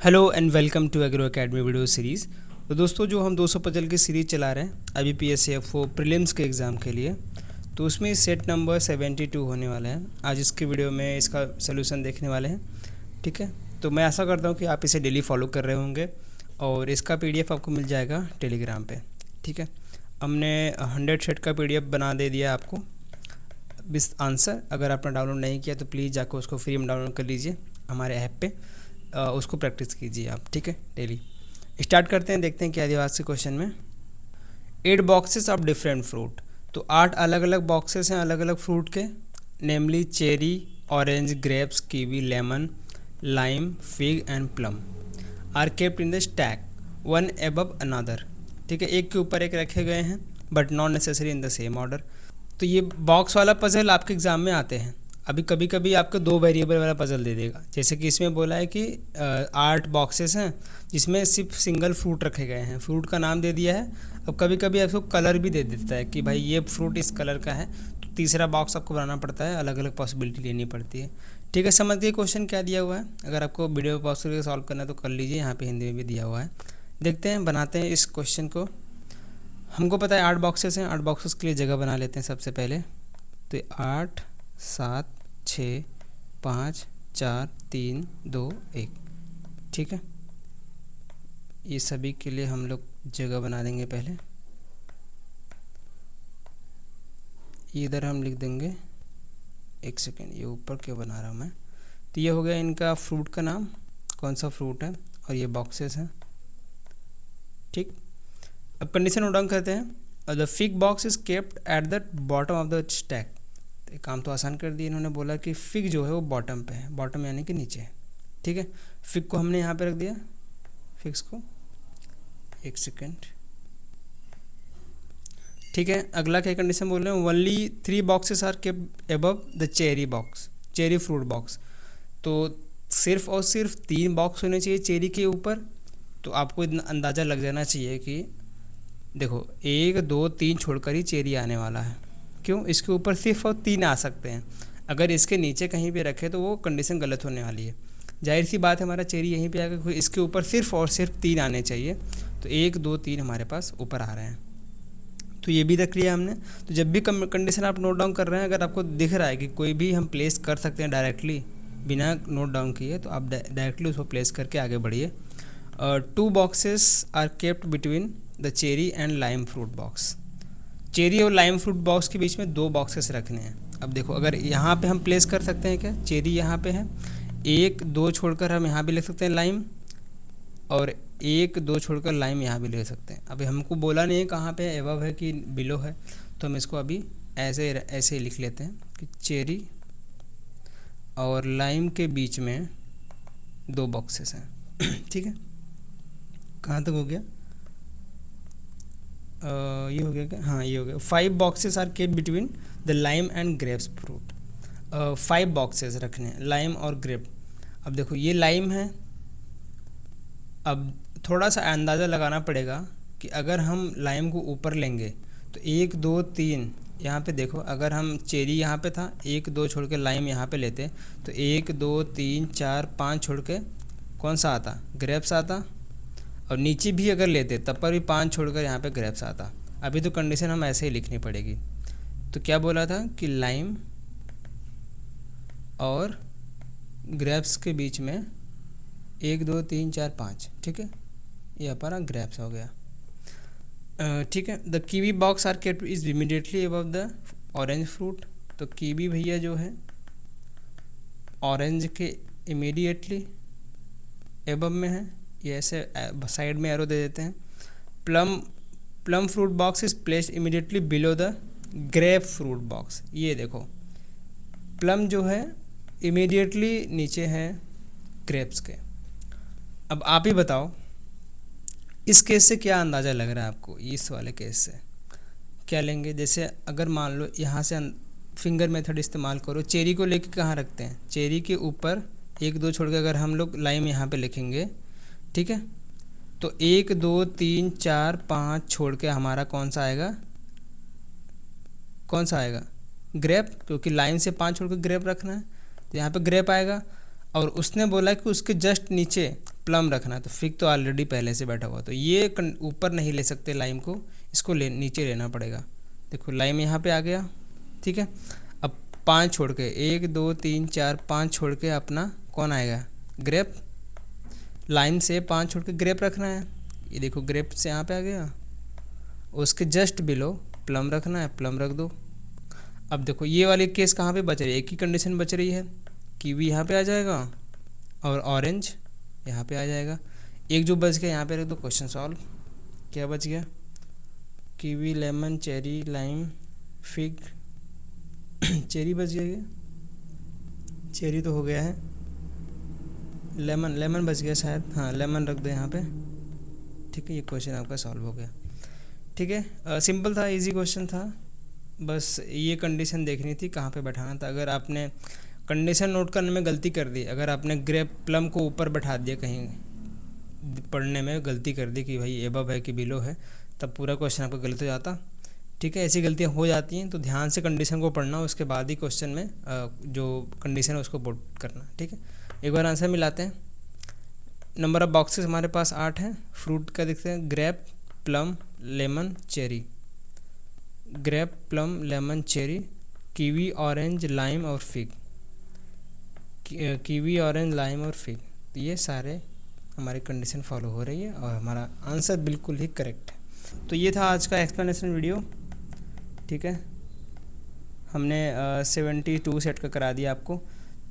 Hello and welcome to Agro Academy video series. तो दोस्तों जो हम 200 पजल की सीरीज़ चला रहे हैं अभी PSCFO प्रीलिम्स के एग्ज़ाम के लिए, तो उसमें सेट नंबर 72 होने वाला है। आज इसके वीडियो में इसका सोल्यूशन देखने वाले हैं। ठीक है, तो मैं आशा करता हूँ कि आप इसे डेली फॉलो कर रहे होंगे और इसका PDF आपको मिल जाएगा टेलीग्राम पे। ठीक है, हमने 100 सेट का PDF बना दे दिया आपको विथ आंसर। अगर आपने डाउनलोड नहीं किया तो प्लीज़ जाकर उसको फ्री में डाउनलोड कर लीजिए हमारे ऐप पे, उसको प्रैक्टिस कीजिए आप। ठीक है, डेली स्टार्ट करते हैं, देखते हैं क्या दिया आज के क्वेश्चन में। 8 बॉक्सेस ऑफ डिफरेंट फ्रूट, तो 8 अलग अलग बॉक्सेस हैं अलग अलग फ्रूट के, namely cherry, orange, grapes, kiwi, lemon, lime, fig and plum are kept in the stack one above another. ठीक है, एक के ऊपर एक रखे गए हैं but not necessary in the same order. तो ये बॉक्स वाला पजल आपके एग्जाम में आते हैं। अभी कभी कभी आपको 2 वेरिएबल वाला पजल दे देगा, जैसे कि इसमें बोला है कि 8 बॉक्सेस हैं जिसमें सिर्फ सिंगल फ्रूट रखे गए हैं, फ्रूट का नाम दे दिया है। अब कभी कभी आपको कलर भी दे देता है कि भाई ये फ्रूट इस कलर का है, तो तीसरा बॉक्स आपको बनाना पड़ता है, अलग अलग पॉसिबिलिटी लेनी पड़ती है। ठीक है, समझिए क्वेश्चन क्या दिया हुआ है। अगर आपको वीडियो पॉज करके सॉल्व करना है तो कर लीजिए, यहाँ पे हिंदी में भी दिया हुआ है। देखते हैं, बनाते हैं इस क्वेश्चन को। हमको पता है 8 बॉक्सेस हैं, 8 बॉक्सेस के लिए जगह बना लेते हैं सबसे पहले। तो 8 7 6 5 4 3 2 1। ठीक है, ये सभी के लिए हम लोग जगह बना देंगे पहले। इधर हम लिख देंगे, एक सेकेंड, ये ऊपर क्यों बना रहा हूँ मैं। तो ये हो गया इनका फ्रूट का नाम, कौन सा फ्रूट है, और ये बॉक्सेस हैं। ठीक, अब कंडीशन नोट डाउन करते हैं। The fig box is kept at the bottom of the stack. काम तो आसान कर दिया, इन्होंने बोला कि फिग जो है वो बॉटम पे है, बॉटम यानी कि नीचे है। ठीक है, फिग को हमने यहाँ पे रख दिया, फिग्स को, एक सेकेंड। ठीक है, अगला क्या कंडीशन बोल रहे हैं, only 3 boxes are kept above the cherry box, cherry fruit box. तो सिर्फ और सिर्फ 3 बॉक्स होने चाहिए चेरी के ऊपर। तो आपको इतना अंदाज़ा लग जाना चाहिए कि देखो 1 2 3 छोड़कर ही चेरी आने वाला है। क्यों, इसके ऊपर सिर्फ और 3 आ सकते हैं, अगर इसके नीचे कहीं पे रखे तो वो कंडीशन गलत होने वाली है। जाहिर सी बात है, हमारा चेरी यहीं पे आएगा, इसके ऊपर सिर्फ और सिर्फ 3 आने चाहिए। तो 1 2 3 हमारे पास ऊपर आ रहे हैं, तो ये भी रख लिया हमने। तो जब भी कंडीशन आप नोट डाउन कर रहे हैं, अगर आपको दिख रहा है कि कोई भी हम प्लेस कर सकते हैं डायरेक्टली बिना नोट डाउन किए, तो आप डायरेक्टली उसको प्लेस करके आगे बढ़िए। 2 boxes are kept between the cherry and lime fruit box. Cherry और लाइम फ्रूट बॉक्स के बीच में 2 बॉक्सेस रखने हैं। अब देखो, अगर यहाँ पे हम प्लेस कर सकते हैं क्या, चेरी यहाँ पे है, 1 2 छोड़कर हम यहाँ भी लिख सकते हैं लाइम, और 1 2 छोड़कर लाइम यहाँ भी ले सकते हैं। अभी हमको बोला नहीं है कहाँ पे एबव है कि बिलो है, तो हम इसको अभी ऐसे ऐसे ही लिख लेते हैं कि चेरी और लाइम के बीच में 2 बॉक्सेस हैं। ठीक है, कहाँ तक हो गया, ये हो गया क्या, हाँ ये हो गया। 5 boxes are kept between the lime and grapes fruit. 5 boxes रखने हैं, लाइम और ग्रेप। अब देखो ये लाइम है, अब थोड़ा सा अंदाज़ा लगाना पड़ेगा कि अगर हम लाइम को ऊपर लेंगे तो 1 2 3 यहाँ पे देखो, अगर हम चेरी यहाँ पे था, 1 2 छोड़ के लाइम यहाँ पे लेते तो 1 2 3 4 5 छोड़ के कौन सा आता, ग्रेप्स आता, और नीचे भी अगर लेते तब पर भी 5 छोड़कर यहाँ पे ग्रेप्स आता। अभी तो कंडीशन हम ऐसे ही लिखनी पड़ेगी। तो क्या बोला था कि लाइम और ग्रेप्स के बीच में 1 2 3 4 5। ठीक है, ये हमारा ग्रेप्स हो गया। ठीक है, the kiwi box are kept is immediately above the orange fruit. तो कीवी भैया जो है ऑरेंज के इमीडिएटली एबव में है, ये ऐसे साइड में एरो दे देते हैं। Plum fruit box is placed immediately below the grep fruit box. ये देखो प्लम जो है इमीडिएटली नीचे है ग्रेप्स के। अब आप ही बताओ इस केस से क्या अंदाज़ा लग रहा है आपको, इस वाले केस से क्या लेंगे। जैसे अगर मान लो यहाँ से फिंगर मेथड इस्तेमाल करो, चेरी को लेके कहाँ रखते हैं, चेरी के ऊपर 1 2 छोड़ के अगर हम लोग लाइम यहाँ पे लिखेंगे, ठीक है, तो 1 2 3 4 5 छोड़ के हमारा कौन सा आएगा, कौन सा आएगा, ग्रेप, क्योंकि लाइन से 5 छोड़ के ग्रेप रखना है, तो यहाँ पे ग्रेप आएगा। और उसने बोला कि उसके जस्ट नीचे प्लम रखना है, तो फिग तो ऑलरेडी पहले से बैठा हुआ, तो ये ऊपर नहीं ले सकते लाइम को, इसको नीचे लेना पड़ेगा। देखो लाइम यहाँ पे आ गया, ठीक है। अब 5 छोड़ के 1 2 3 4 5 छोड़ के अपना कौन आएगा, ग्रेप। लाइम से 5 छोड़ के ग्रेप रखना है, ये देखो ग्रेप से यहाँ पे आ गया। उसके जस्ट बिलो प्लम रखना है, प्लम रख दो। अब देखो ये वाली केस कहाँ पे बच रही है, एक ही कंडीशन बच रही है, कीवी यहाँ पे आ जाएगा और ऑरेंज यहाँ पे आ जाएगा। एक जो बच गया यहाँ पे रख दो, क्वेश्चन सॉल्व। क्या बच गया, kiwi, lemon, cherry, lime, fig. Cherry बच गया, ये चेरी तो हो गया है। लेमन बच गया शायद, हाँ लेमन रख दो यहाँ पे, ठीक है। ये क्वेश्चन आपका सॉल्व हो गया, ठीक है। सिंपल था, इजी क्वेश्चन था, बस ये कंडीशन देखनी थी कहाँ पे बैठाना था। अगर आपने कंडीशन नोट करने में गलती कर दी, अगर आपने ग्रेप प्लम को ऊपर बैठा दिया, कहीं पढ़ने में गलती कर दी कि भाई एबव है कि बिलो है, तब पूरा क्वेश्चन आपका गलत हो जाता, ठीक है। ऐसी गलतियाँ हो जाती हैं, तो ध्यान से कंडीशन को पढ़ना, उसके बाद ही क्वेश्चन में जो कंडीशन है उसको पुट करना, ठीक है। एक बार आंसर मिलाते हैं। नंबर ऑफ बॉक्सेस हमारे पास 8 हैं। फ्रूट का देखते हैं, grape, plum, lemon, cherry. Grape, plum, lemon, cherry, kiwi, orange, lime और फिग। कीवी, ऑरेंज, लाइम और फिग, तो ये सारे हमारी कंडीशन फॉलो हो रही है और हमारा आंसर बिल्कुल ही करेक्ट है। तो ये था आज का एक्सप्लेनेशन वीडियो, ठीक है। हमने 72 सेट का करा दिया आपको।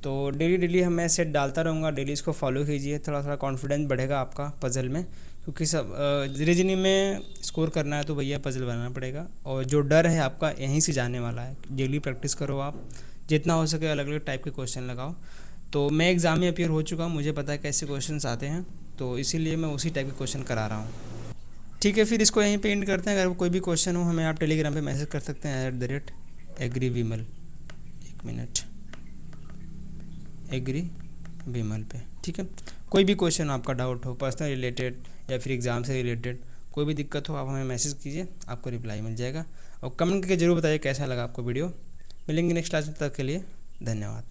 तो डेली मैं सेट डालता रहूँगा, डेली इसको फॉलो कीजिए, थोड़ा थोड़ा कॉन्फिडेंस बढ़ेगा आपका पज़ल में, क्योंकि सब रीजनिंग में स्कोर करना है तो भैया पज़ल बनाना पड़ेगा। और जो डर है आपका यहीं से जाने वाला है। डेली प्रैक्टिस करो आप, जितना हो सके अलग अलग टाइप के क्वेश्चन लगाओ। तो मैं एग्ज़ाम में अपीयर हो चुका हूँ, मुझे पता है कैसे क्वेश्चन आते हैं, तो इसीलिए मैं उसी टाइप के क्वेश्चन करा रहा हूँ, ठीक है। फिर इसको यहीं पे एंड करते हैं। अगर कोई भी क्वेश्चन हो हमें आप टेलीग्राम पे मैसेज कर सकते हैं @agrivimal, 1 मिनट, एग्री विमल पे, ठीक है। कोई भी क्वेश्चन आपका डाउट हो, पर्सनल रिलेटेड या फिर एग्ज़ाम से रिलेटेड, कोई भी दिक्कत हो आप हमें मैसेज कीजिए, आपको रिप्लाई मिल जाएगा। और कमेंट करके ज़रूर बताइए कैसा लगा आपको वीडियो। मिलेंगे नेक्स्ट क्लास में, तक के लिए धन्यवाद।